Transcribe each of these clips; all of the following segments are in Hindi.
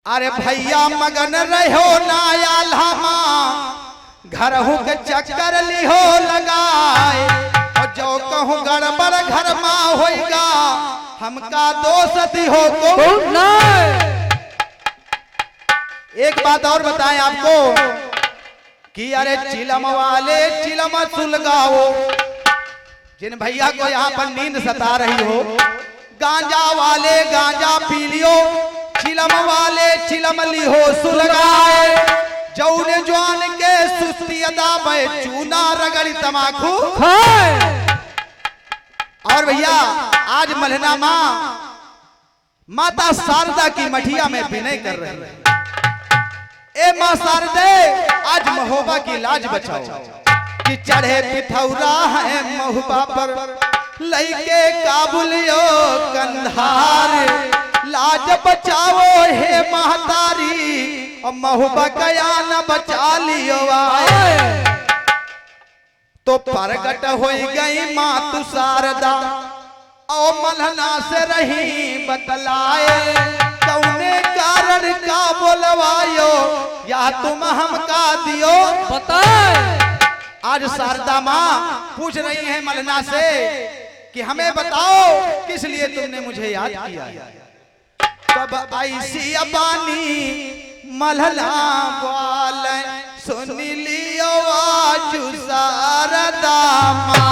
अरे भैया मगन रहो नायाल हमा घर के चक्कर लिहो लगाए और जो कहूँ गड़बड़ घर माँ होगा हमका दोस्त हो को एक बात और बताएं आपको कि अरे चिलम वाले चिलम सुलगाओ जिन भैया को यहाँ पर नींद सता रही हो, गांजा वाले गांजा पी लियो, चिलम वाले चिलम लिहो सुलगाए, जौने जवान के सुस्ती अदा में चूना रगड़ी तमाकू और भैया आज मलहना माता शारदा की मठिया में विनय कर रहे हैं। ए मां शारदे आज महोबा की लाज बचाओ कि चढ़े पिथौरा है महुबा पर लइके काबुलियो कंधार, लाज बचाओ हे महतारी और महुबा कया न बचा लियो आए। तो प्रगट हो गई मां तू शारदा ओ मलहना से रही बतलाए, कौने कारण का बोलवायो या तुम हमका दियो बताए। आज शारदा माँ पूछ रही है मलहना से कि हमें बताओ किस लिए तुमने मुझे याद किया। तब ऐसी अबानी मलहना बोल सुन लियो आज शारदा माँ।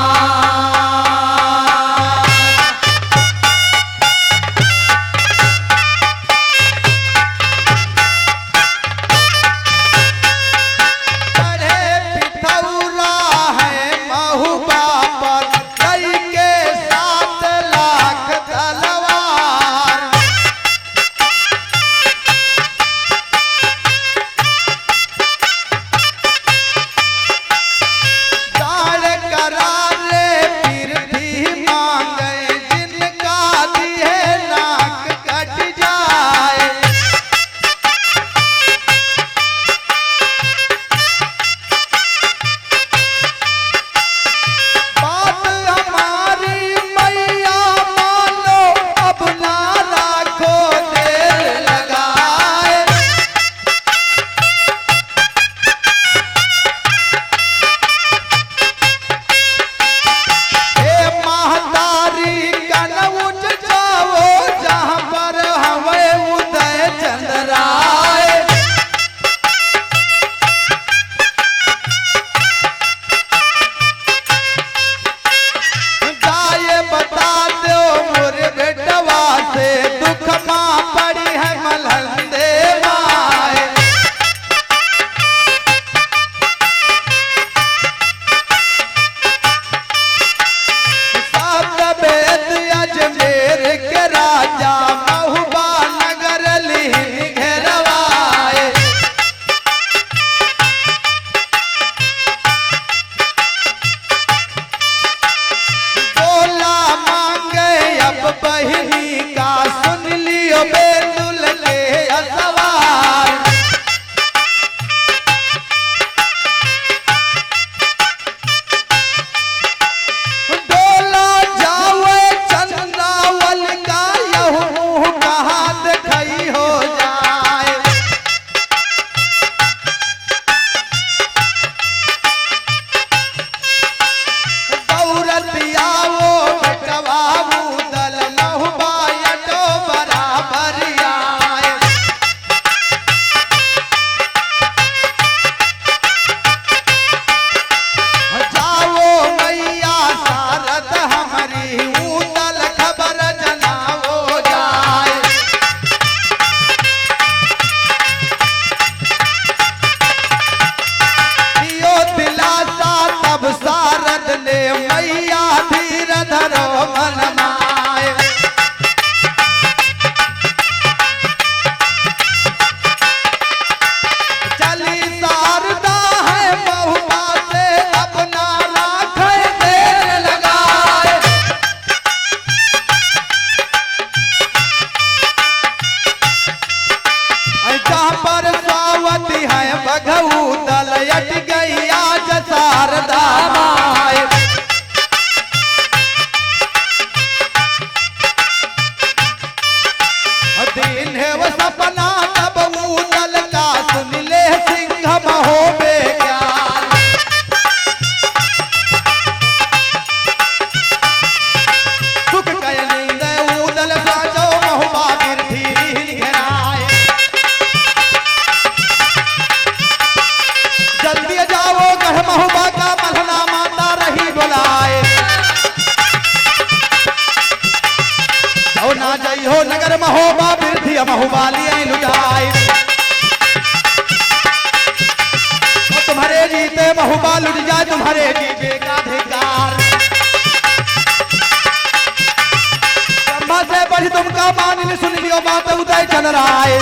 लियो माता उदय चंद्राय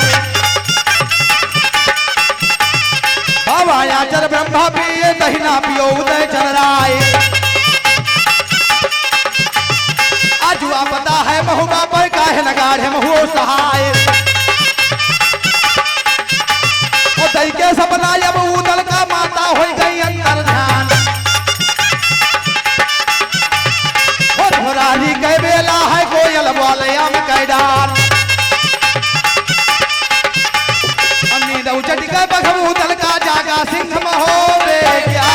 बाबा याचर ब्रह्मा पिए दहिना पियो उदय चंद्राय आज हुआ पता है महुआ पर काहे नगाढ़े महुओ सहाय और दई के सपना अब उदल का माता हो गई अंतर ध्यान और भरारी के बेला है कोयल वालया में कैडार नींद उचट के बघबू दल का जागा सिंह महोबे क्या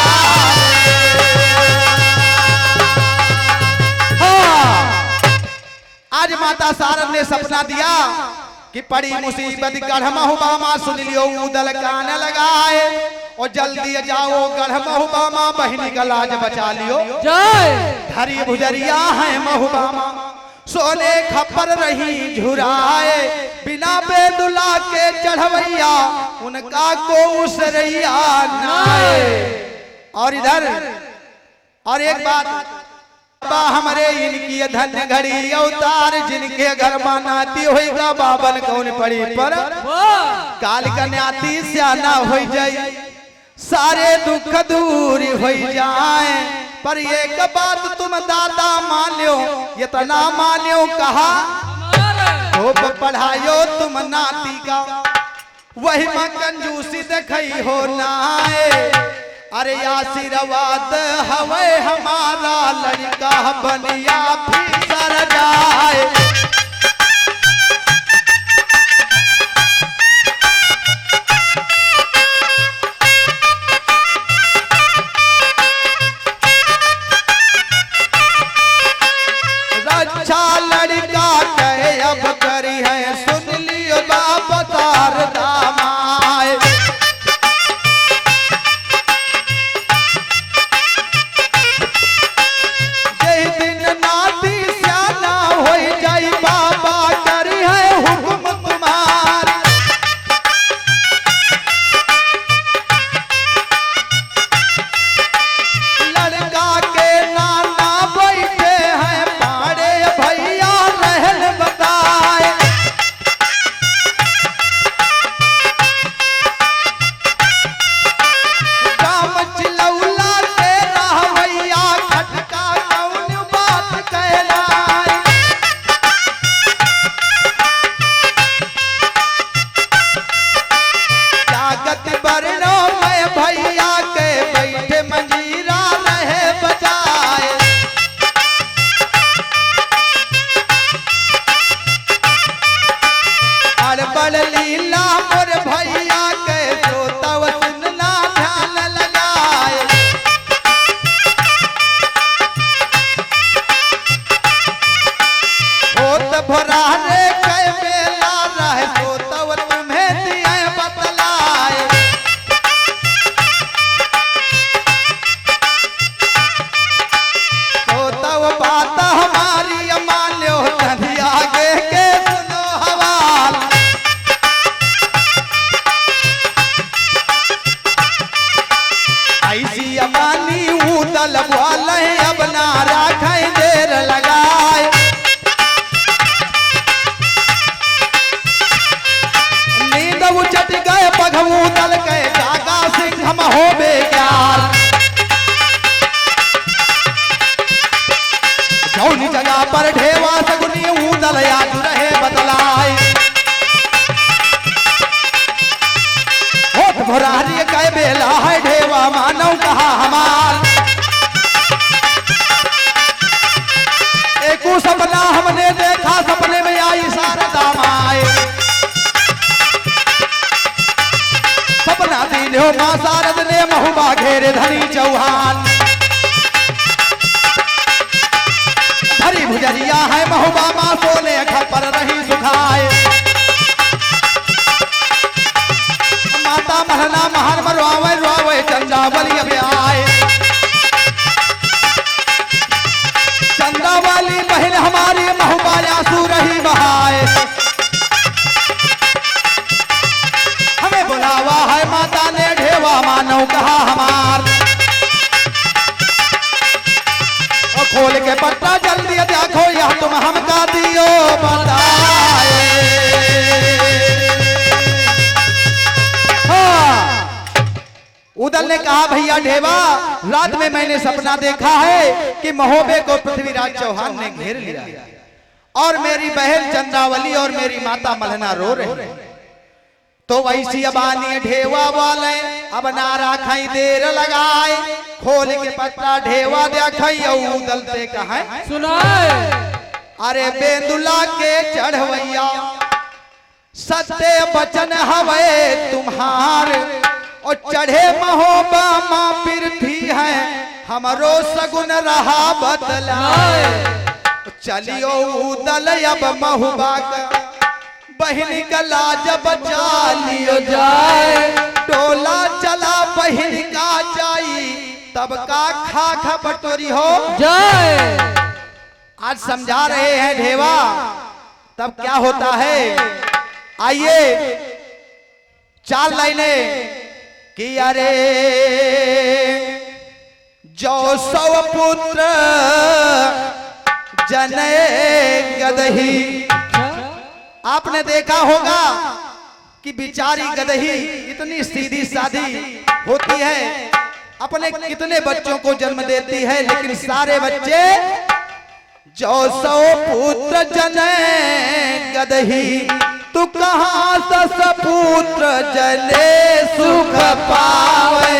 आज माता सारद ने सपना दिया कि पड़ी मुसीबत गढ़महु बामा सुन लियो उदल कान लगाए और जल्दी जाओ गढ़महु बामा बहिनी का लाज बचा लियो धरी भुजरिया है महु बामा सोने खपर रही झुराए बिना बेदुला के चढ़वैया उनका को उसरैया नाए और इधर और एक बात हमारे इनकी धन्य घड़ी अवतार जिनके घर बनाती होगा बाबन कौन पड़ी पर काल कन्याती स्याना हो जाए सारे दुख दूर हो जाए पर एक बात तुम दादा मान लो इतना मान्यो कहा खूब पढ़ायो तुम नाती का वही मां कंजूसी देखई हो नाए अरे आशीर्वाद हवे हमारा लड़का बनिया फिर सर जाए रक्षा लड़का कहे अब करी है सुन लियो बाप तार दामाए जगह पर ढेवा सगुनी ऊदल याद रहे बदलाए होठ भरारी कह बेला है ढेवा मानव कहा हमार एक सपना हमने देखा सपने में आई शारदा माए सपना दीन हो मां शारद ने महुबा घेरे धनी चौहान हरी भुजरिया है महुबा मां सोने खपर रही सुखाए माता महना महर मरवावे रोवे चंदा वाली अब आए चंदा वाली बहन हमारी महुबा आंसू रही बहाए हमें बुलावा है माता ने ढेवा मानव कहा हमार खोल के पट्टा जल्दी देखो यह तुम हमका दियो बताए उदल ने कहा भैया ढेवा, रात में मैंने सपना देखा है कि महोबे को पृथ्वीराज चौहान ने घेर लिया और मेरी बहन चंद्रावली और मेरी माता मलहना रो रही। तो वैसी अबानी ढेवा वाले अब नारा खाई देर लगाए, खोल के पत्ता ढेवा देखई उदल से कहा सुनाए। अरे बेंदुला के चढ़वैया सत्य बचन हवे तुम्हार, और चढ़े महोबा माँ पृथ्वी है हमरो सगुन रहा बदलाए। चलियो उदल अब महुबा का बहन का लाज बचा लियो जाए, टोला चला बहन का जाई तब का खा बटोरी हो जाए। आज समझा रहे हैं ढेवा, तब क्या होता है। आइए 4 लाइनें कि अरे जो 100 पुत्र जने गदही। आपने देखा होगा कि बिचारी गदही इतनी सीधी सादी होती है, अपने कितने बच्चों को जन्म देती है, लेकिन सारे बच्चे जो 100 पुत्र जने गदही, तू कहाँ सपुत्र जने सुख पावे।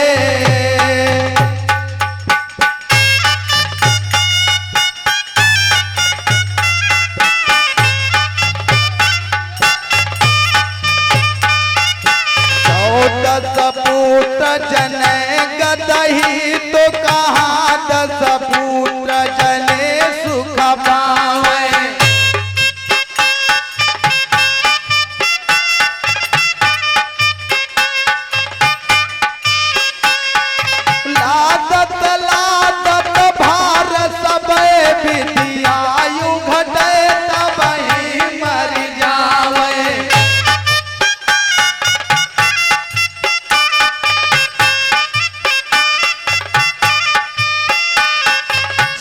सपुत्र जने गदही, तो कहाँ 10 पुत्र जने सुख पावे। लादत लादत भार सबे विद्यायु घटे तब ही मर जावे।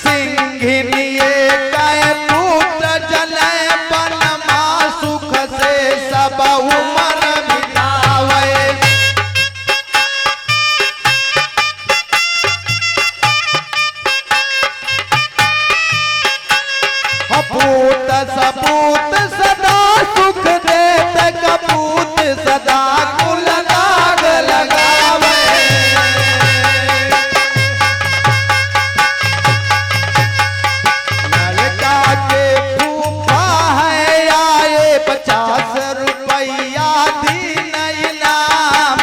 सिंघिनिये कहे पुत्र जने बनमा सुख से सब उमर बितावे। पूत सपूत सदा सुख देत, कपूत सदा कुल नाग लगावे। लड़का के फूफा है आए 50 रुपया दीन इनाम।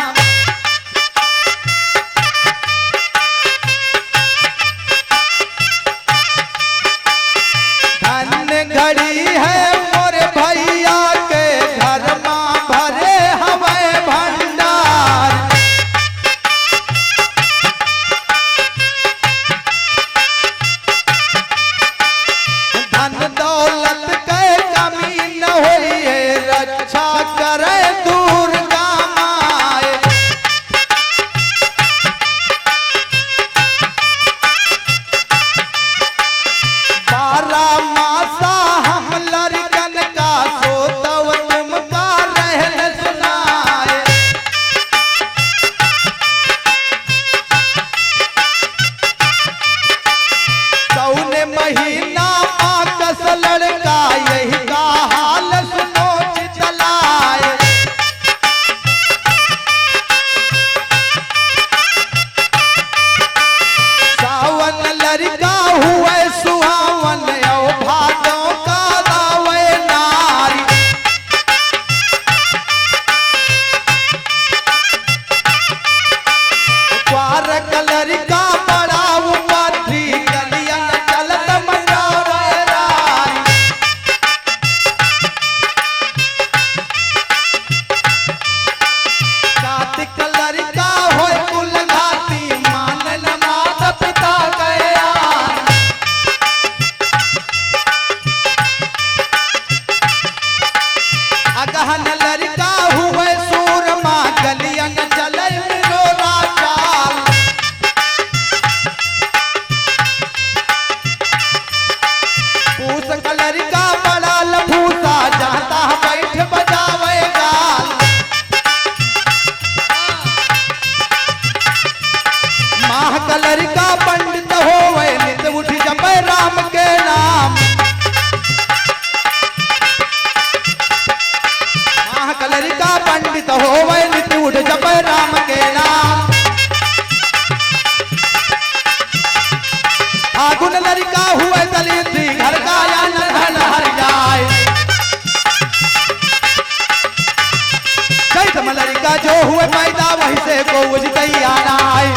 धन घड़ी है मोरे भैया के घर मां भरे हमें लड़का जो हुए पैदा वही से को तैयार आए।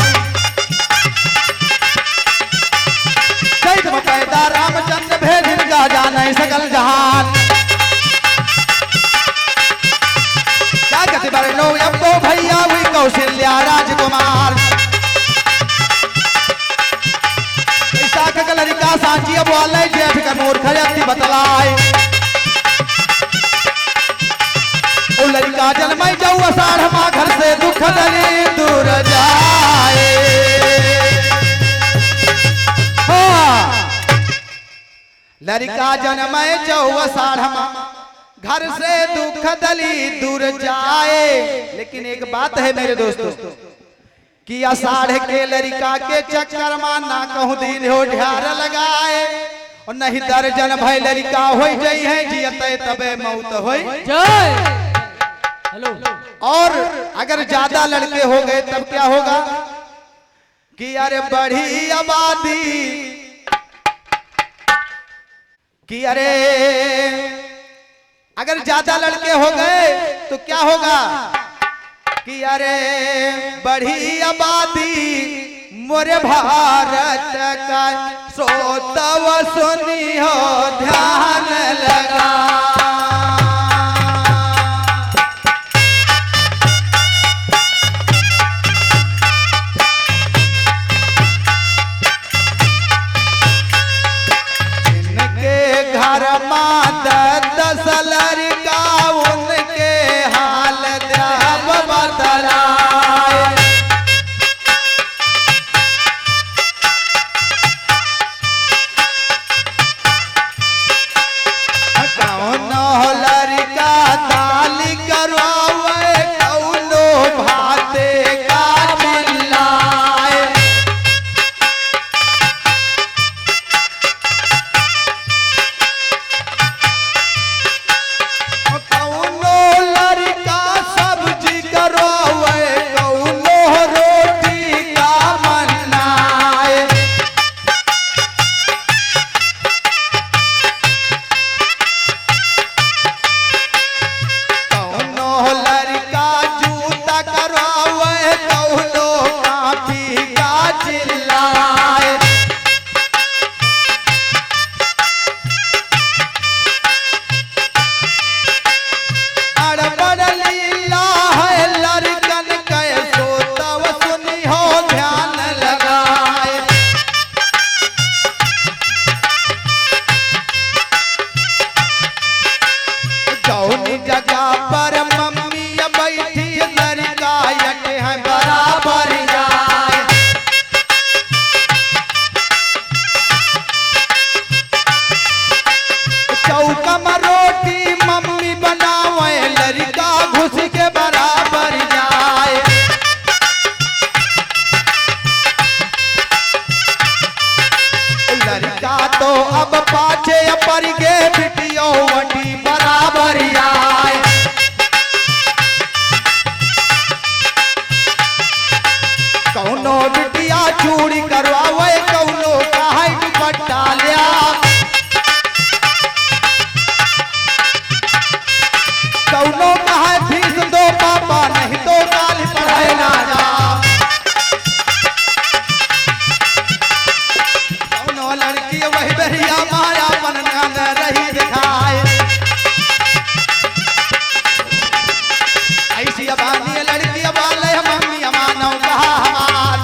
चैत में पैदा रामचंद्र भेद इनका जाने सकल जहान। क्या कहते बड़े लोग अब तो भैया हुई कौशल्या राजकुमार। ऐसा का लड़का सांची अब वाले जेठ का मूर्ख जति बतलाए। ओ लड़का जन्माई जाऊ अषाढ़ माँ घर से दुख दली दूर जाए। लड़का जन्माई जाऊ अषाढ़ माँ घर से दुख दली दूर जाए। लेकिन एक बात है मेरे दोस्तों कि आषाढ़ के लड़का के चक्कर में ना कहूँ दिन हो ढ्यार लगाए और नहीं दर्जन भय लड़का हो जाई है जियते तबे मौत हो। हेलो और अगर ज्यादा लड़के हो गए तब क्या होगा कि अरे बढ़ी आबादी कि अरे अगर ज्यादा लड़के हो गए तो क्या होगा कि अरे बढ़ी आबादी मोरे भारत का सोतव सुनी हो ध्यान लगा। इनके घर मात दस लड़का उनके हाल देव बतलाए। कौनो लड़का दाली करवावे कौनो भाते का मिलाए। कौनो लड़का सब्जी करवावे कौनो रोटी का मनाए। कौनो लड़का जूता करवावे कौनो काफी का चिल्लाए। अड़बड़ लीला है लड़कन के सोतव सुनी हो ध्यान लगाए। जौनी जगह पर मम्मी बैठी लड़का यके है बराबर जाए। चौका में रोटी मम्मी बनावे लड़का घुस के बराबर जाए। लड़का तो अब पाछे पर गे बिटियो वटी बराबर आए। कौनो बिटिया चूड़ी करवावे कौनो काहे दुपट्टा लिया। कौनो कहे फीस दो पापा नहीं तो काली पढ़ाए ना जा। कौनो लड़की वही बहिया माया मन रही दिखाए। ऐसी अबानी लड़की वाले मम्मी मानो कहा हमार।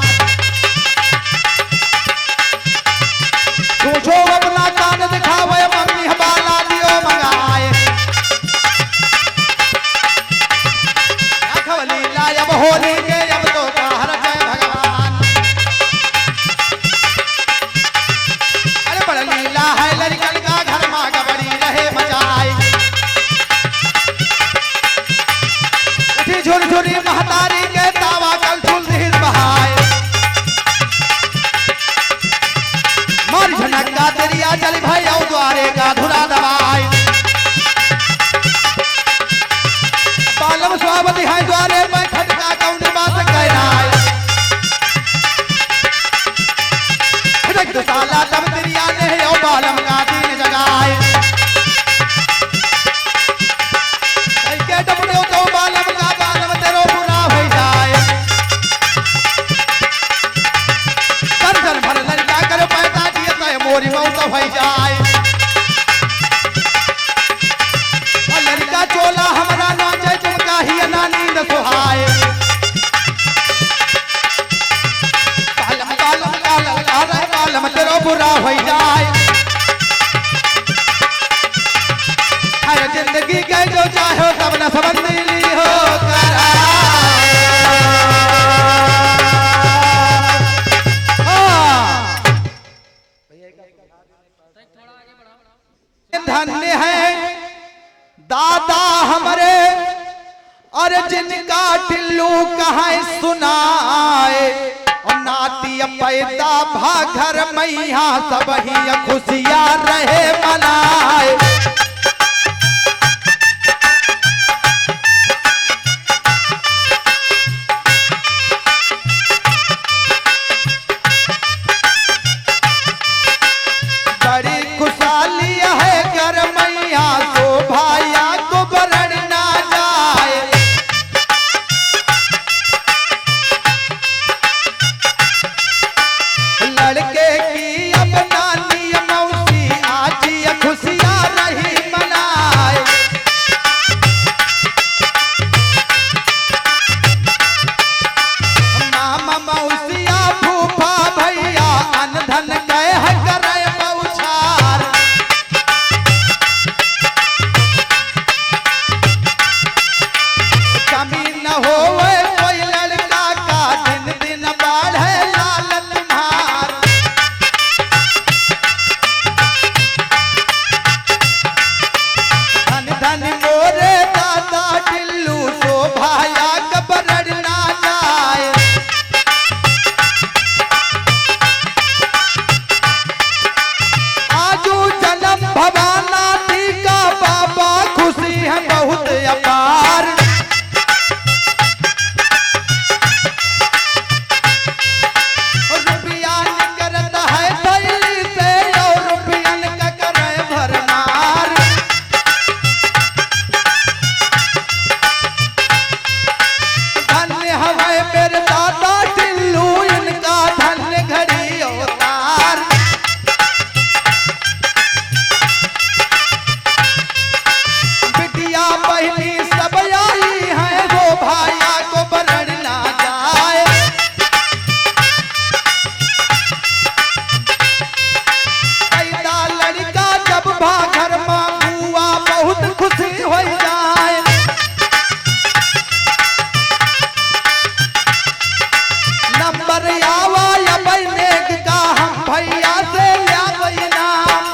छो अपना कान दिखावे मम्मी हमारा दियो मंगाए। लीला अब होली के अब तो कहर जय भगवान। अरे बड़ा लीला है लड़कन का घर माँ गबड़ी रहे मचाए। उठी झुर झुरी महतारी के तावा कल फूल धीर बहाए। मार झनका दरिया चल भैया द्वारे का धुरा दबाए। बालम स्वावती है द्वारे में खटका कौन बात कहनाए। तो साला तब दरिया ने ओ बालम का दिन जगाए। के डबड़ो तो बालम का बालम तेरो कहाँ सुनाए नाती पैदा भा घर मैया सब ही खुशियाँ रहे मनाए। बड़ी खुशहाली है घर मैया शोभाया को बरन ना जाए। लड़के की अब नानी मौसी आज ये खुशियाँ रही मनाए। मामा मौसिया फूफा भैया अनधन गए है करे बौछार। कमी न होवे कोई लड़का का दिन दिन बढ़े लालच मार। धन धन मोरे दादा टिल्लू शोभाया कबरड़ ना जाए। आजू जन्म भवानाथी का बाबा खुशी है बहुत अपार। रुपया निकलता है थैली से और रुपयन का करे भरमार। धन्य हवाए मेरे दादा टिल्लू इनका धन्य घड़ी अवतार। बिटिया बहनी सब आई है वो भाया को बरन ना जाए। पैदा लड़का जब भा घर माँ बुआ बहुत खुशी हो जाए। नंबर आवा या बहने का हम भैया से लावे नाम।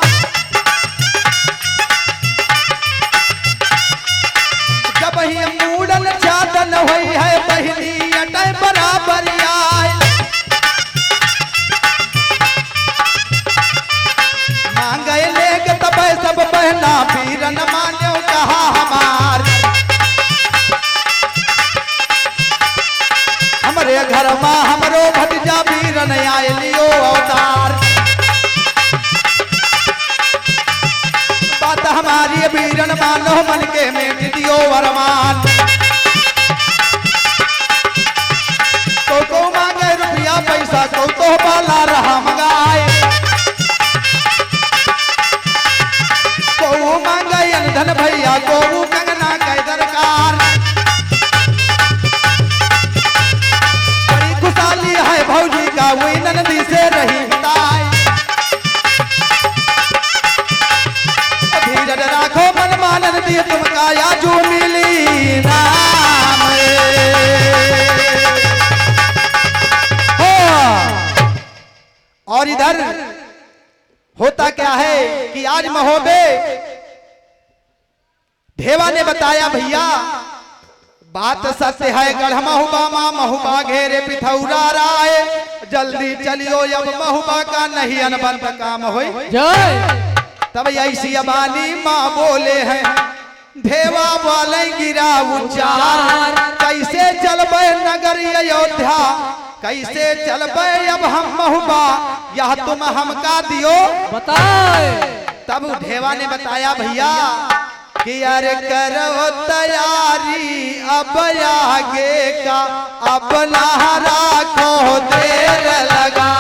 जब ही मूड़न चादन हुई है बहनी अटै बराबर आए। मांगे लेग तब सब बहना पीरन मान्यो कहा हमार। हमरे घर माँ हमरो भतीजा वीरन आए लियो अवतार। बात हमारी वीरन मानो मन के मेट दियो वरमान। को मांगे रुपया पैसा को बाला रहा मंगाए। को मांगे अनधन भैया को कंगना के दरकार। बड़ी खुशहाली है भौजी का वही नंदी से रही ताई। धीरज राखो मन मानन दिए तुम काया जो मिली नाम हो। और इधर होता क्या है कि आज महोबे भेवा ने बताया भैया बात सत्य है गढ़ महुबा महुबा घेरे पिथौरा राय। जल्दी चलियो अब महुबा का नहीं अनबंद काम हो। जय तब ऐसी अबानी माँ बोले हैं भेवा वाले गिरा उच्चार। कैसे चलबे नगर अयोध्या कैसे चलबे अब हम महुबा यह तुम हमका दियो बताए। तब भेवा ने बताया भैया कि अरे करो तैयारी अब आगे का अब ना राखो देर लगा।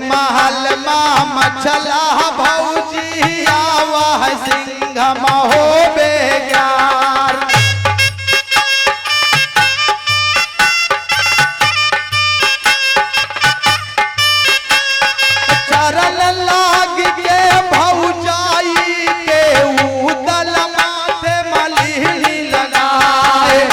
महल माँ मछला भौजी आवा सिंह महोबे ग्यार। चरण लाग के भौजाई के उदल माथे मलिनी लगाए।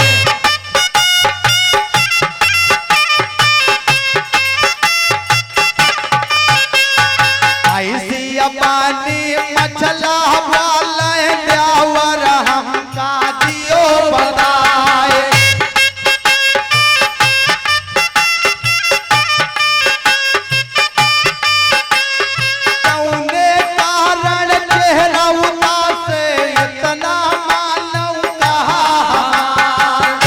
पानी मछला वाले द्यावर हमका दियो बताए। कौने कारण चेहरा उदासे इतना मानव कहा हमार।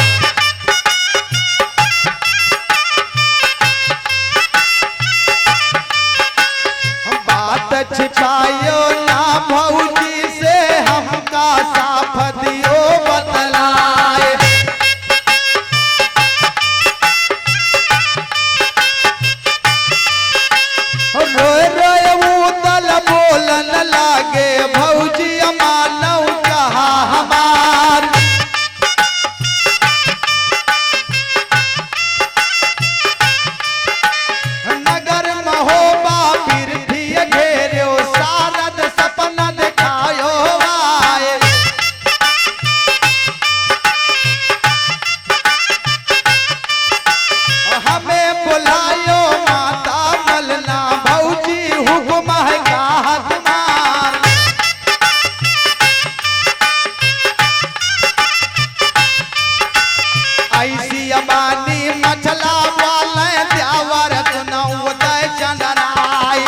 बात छिपायो ना भौजी से हमका साफ दियो बतलाए। रोए रोए उदल बोलन लागे भौजी मानव कहा हमार। नगर महोबा पृथ्वी घेर्यो शारद सपना दिखायो आए। हमें बुलायो माता मलना भौजी हुक्म है गाहत मार। ऐसी अबानी मछला वाले द्यावर सुनौ उदय चंदनाई।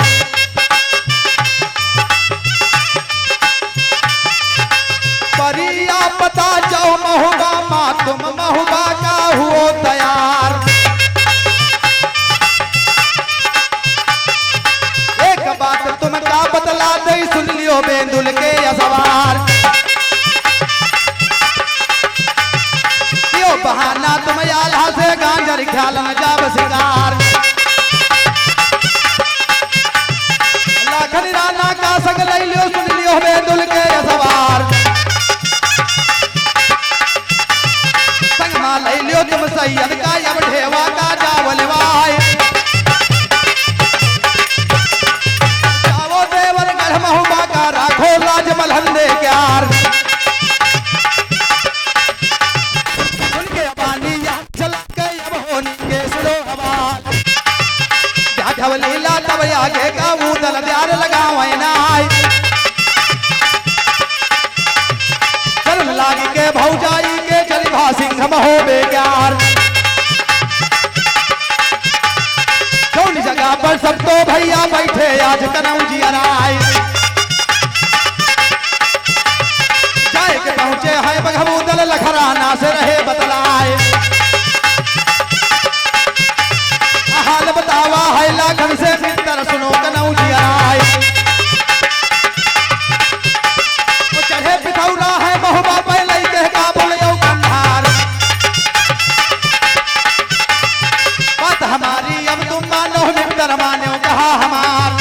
परिया पता जाओ महुबा माँ तुम महुबा का हुओ तैयार। एक बात तुम का बतला दे सुन लियो बेंदुल के असवार। यो बहाना तुम आल्हा से गांजर ख्याल न जाब शिकार। लाखन राना का संग लई लियो सुन लियो बेंदुल के असवार। संग मा लई लियो तुम सैयद का अब ढेवा का जावल वाय। जावो देवर गढ़ महुबा का राखो लाज मलहंदे क्यार। उनके पानी यहाँ चल के अब होनी के सुनो हवाल। जाघव लीला तब आगे का उदल द्यार लगावे नाय। चल लागी के भौजाई के चली भा सिंह महो बेकार। कौन जगह पर सब तो भैया बैठे आज कनौ जियराय। जाए के पहुंचे है बघबूदल लखराना से रहे बतलाए। हाल बतावा है लाखन से मित्र सुनो कनौ जियराय। वो चढ़े पिथौरा है महुबा पहले के का बोलियो कंधार। बात हमारी अब तुम मानो मित्र मानो कहा हमार।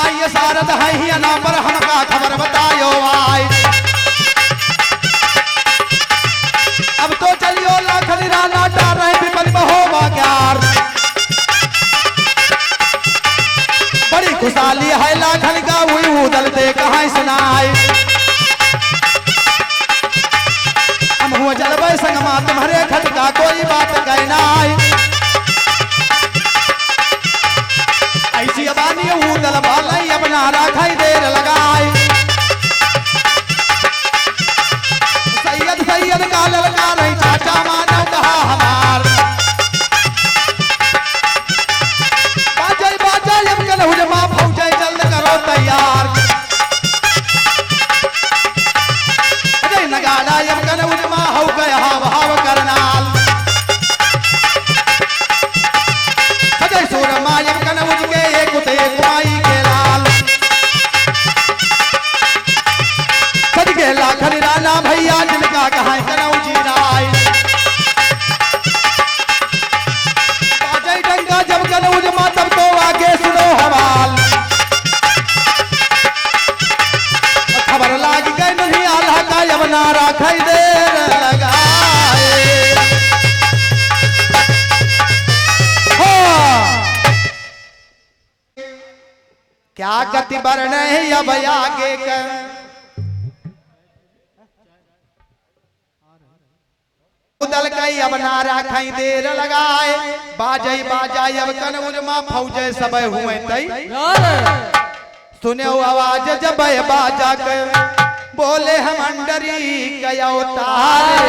आइए शारद है ही ना पर हमका खबर बतायो आय। अब तो चलियो लाखन राना डार रहे पिपल महोबा क्यार। बड़ी खुशहाली है लाखन का हुई उदल दे कहाँ सुनाए। हम हुआ जलवे संगमा तुम्हारे खटका कोई बात कहनाई। ऐसी अबानी उदल बालाई अपना राखाई देर लगाई। सैयद सैयद का ललका नहीं चाचा मानव कहा हमार। बाजय बाजय अब कल हुजमा भौजय जल्द करो तैयार। अजय नगाड़ा अब कल हुजमा हो गया भाव करनाल। अजय सूरमा अब कल हुज के एक उते कुआई के लाल। सज के लाखन राना भैया जिनका कहा कनौ जीराय। बाजय डंका जब कनौ जमा तब तो आगे सुनो हवाल। खबर लाग गई नहीं आल्हा का अब ना राखै देर लगाए। क्या गति वर्ण है अब आगे कर। उदल कई अब नारा खाई देर लगाए बाजई बाजाई अब कन उजमा फौजे सब हुए तई सुने आवाज जब बाजा के बोले हम अंडरी गया तार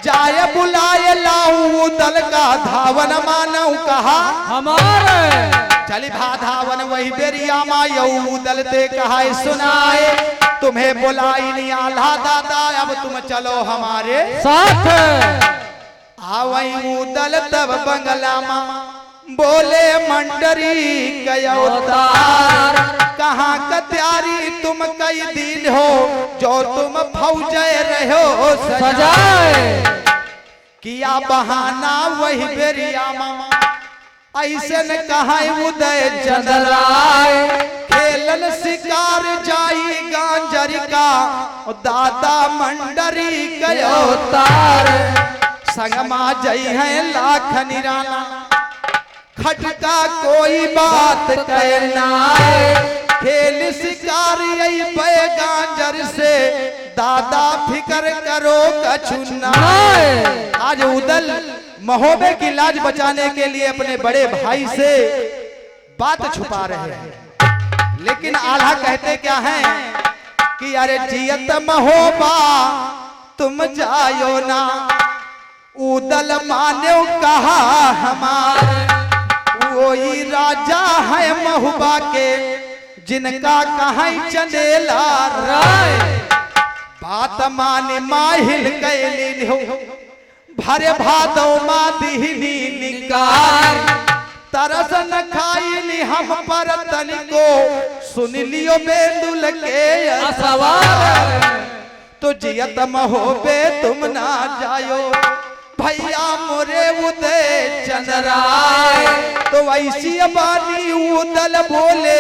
जाए बुलाए लाऊ दल का धावन मानव कहा हमारे चली धावन वही बेरिया मायऊ दल ते कहा सुनाए तुम्हें बुलाई नहीं आल्हा दादा अब तुम चलो हमारे साथ आवई दल तब बंगला मा बोले मंडरी गयो तार कहाँ का त्यारी तुम कई दिन हो जो तुम फौजे रहो सजाए किया बहाना वही बेरिया मामा ऐसे न कहा उदय चंद्राए खेलन शिकार जाई गांजरी का दादा मंडरी गयो तार संगमा जई है लाख निराला खटका कोई बात कहना खेल शिकार यही पे गांजर से दादा फिकर करो कछुना आज उदल महोबे की लाज बचाने के लिए अपने बड़े भाई से बात छुपा रहे हैं लेकिन आल्हा कहते क्या हैं कि अरे जियत महोबा तुम जायो ना उदल मान्यो कहा हमारे वही राजा है महुबा के जिनका कहीं चंदेला राय बात माने माहिल कैली हो भरे भादो मादिहनी निकार तरस न खाइली हम पर तनिको सुन लियो बेंदुल के सवार तो जियत महोबे तुम ना जायो भैया मोरे उदय चंद्राए तो ऐसी बानी उदल बोले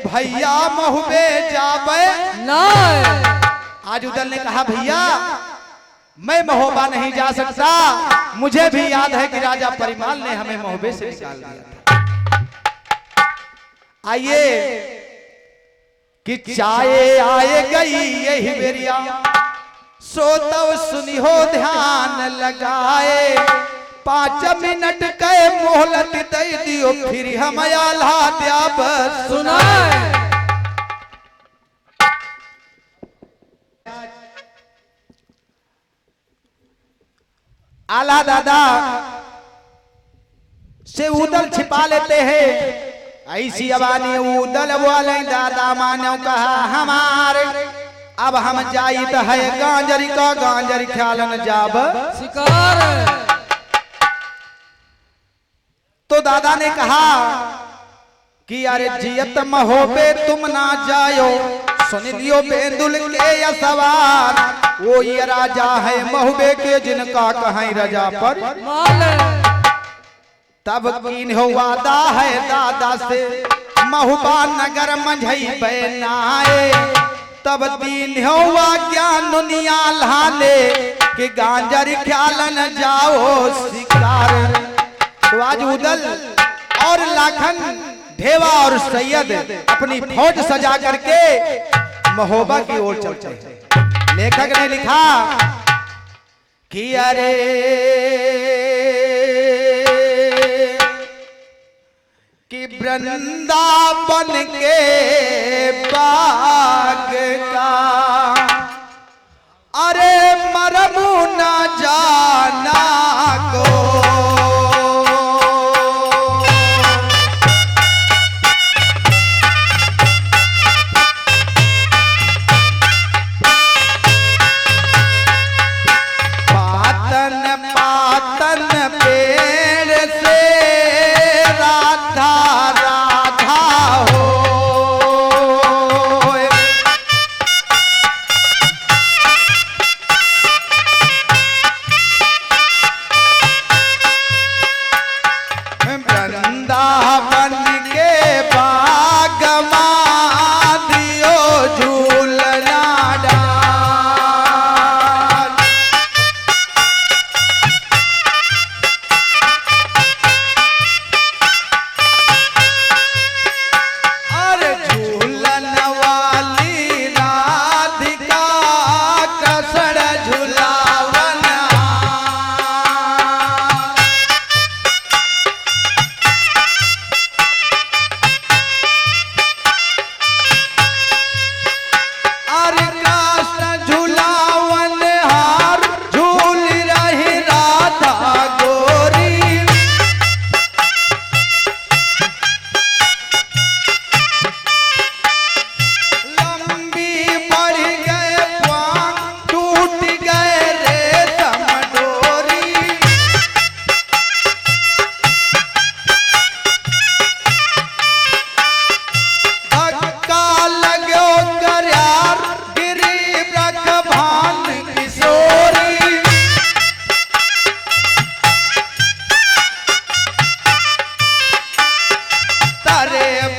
भैया महुबे जाबे ना आज उदल ने कहा भैया मैं महोबा नहीं जा सकता मुझे भी याद है कि राजा परिमाल ने हमें महोबे से निकाल दिया था आइए कि चाहे आए गई यही बेरिया सो तब सुनी हो ध्यान लगाए 5 मिनट के मोहलत दे दियो फिर हम आल्हा द्याब सुनाए आल्हा दादा से उदल छिपा लेते हैं ऐसी अबानी उदल बोले दादा मानो कहा हमारे अब हम जाई तो है गांजरी का गांजरी ख्यालन जाब शिकार तो दादा ने कहा कि अरे जियत महोबे तुम ना जायो सुन लियो बेंदुल के या सवार वो ये राजा है महोबे के जिनका कहीं रजा पर तब कीन हो वादा है दादा से महुबा नगर मंझई बनाए तब दीन हुआ ज्ञान दुनिया लाले कि गांजर ख्यालन जाओ शिकार तो आज उदल और लाखन ढेवा और सैयद अपनी फौज सजा करके महोबा की ओर चलते हैं लेखक ने लिखा कि अरे कि वृंदावन के बाग का अरे मरमू न जाना को पातन पातन पेड़ से राधा राधा हो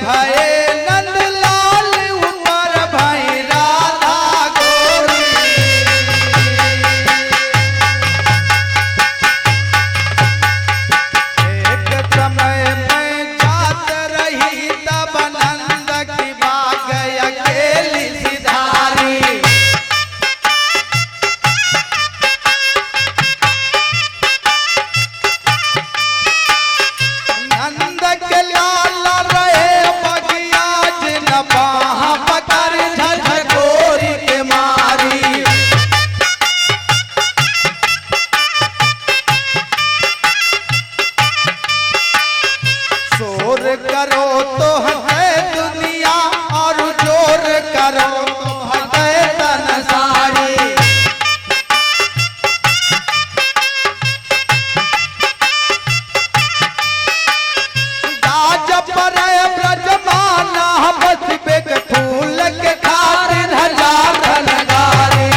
भये नंदलाल ऊपर भई राधा गोरी। एक समय में जात रही तब नंद की बाग अकेली सिधारी। नंद के लाल रहे बगिया जिन बाह पकड़ झकझोरी के मारी। शोर करो तो है दुनिया और जोर करो तो है संसारी। दाज पर ब्रजमाना बस बेग फूल के खातिर हजार धनगारी।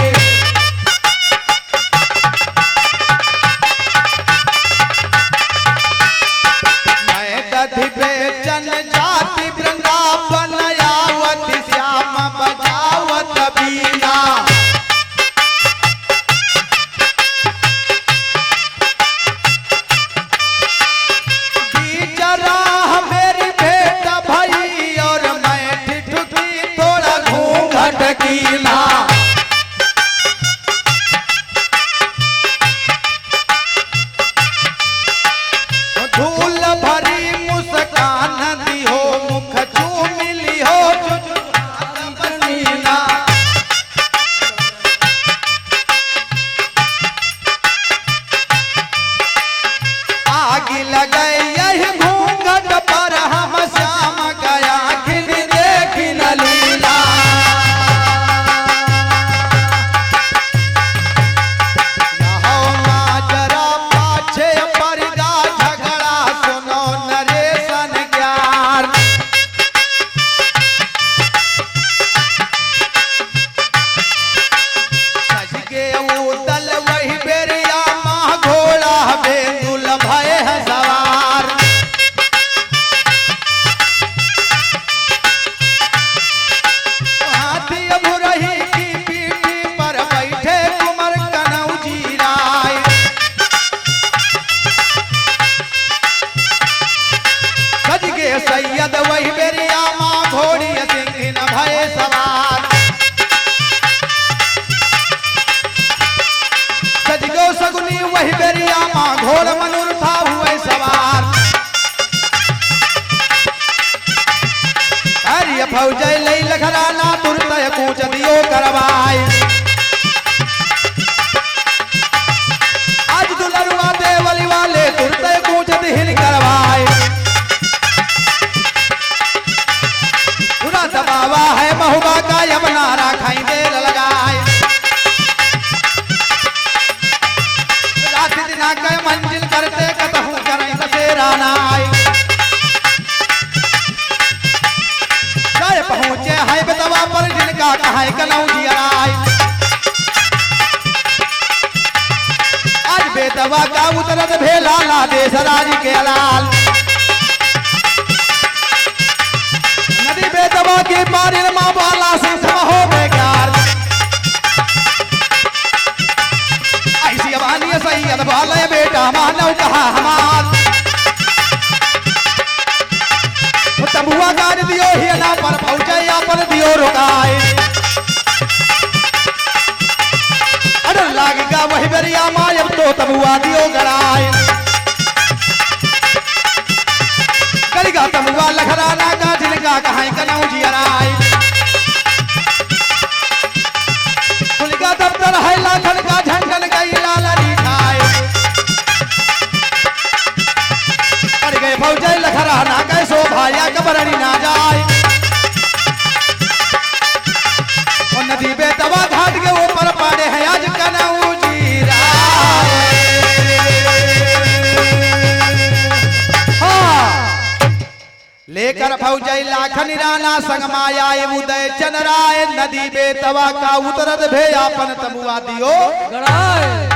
मैं दधि बेचन जाति वृंदावन आवत श्याम बजावत बीना। जरा मेरी भेंट भई और मैं ठिठुकी थोड़ा घूंघट कीना। धूल भरी मुस्कान दी हो मुख चूमिली हो चुचुराना। आग लगे यही घूंघट पर हम श्याम गया खिल देखी न लीला। रहो माजरा पाछे परिगा झगड़ा सुनो नरेशन ज्ञान। सज के उतल वही बेरिया माँ घोड़ा बेंदुल भय है सवार। हाथी अबुरही की पीठी पर बैठे कुंवर कनौजी राय। सज के सैयद वही बेरिया माँ घोड़ी सिंह न भय सवार। सज गो सगुनी वही बेरिया माँ घोड़ मनुर था हुए सवार। अरे फौजै लई लखराना तुरत कूच दियो करवाई। आज दुलरुआ देवली वाले तुरत कूच दिहिन करवाई। पूरा दबावा है महुआ का अब नारा खाई देर लगाए। रात दिना के मंजिल करते कतहूँ करें बसेरा नाय। जय पहुँचे है बतवा पर जिनका कहा कनौजी राय। आज बेतवा का उतरत भेला ला देश राज के लाल। नदी बेतवा के पार माँ बाला से हो बेकार। ऐसी अबानी सैयद बाले बेटा मानव कहा हमार। तबुआ गाड़ दियो ही ना पर पहुंचे पर दियो रुकाए। अरे लागेगा वही बेरिया मायब तो तबुआ दियो गड़ाए। कलिगा तबुआ लखराना का जिनका कहा कनौजी राय। कुलिका दफ्तर है लाखन का झंडन गई लालरी खाए। पड़ गए फौजे लखराना कैसो भाया कबरनी ना जाए। और नदी बेतवा घाट के ऊपर पड़े हैं आज कनौजी राय। लेकर फौजई लाखन राना संग माया उदय चंद्राय। नदी बेतवा का उतरत भे आपन तबुआ दियो गड़ाए।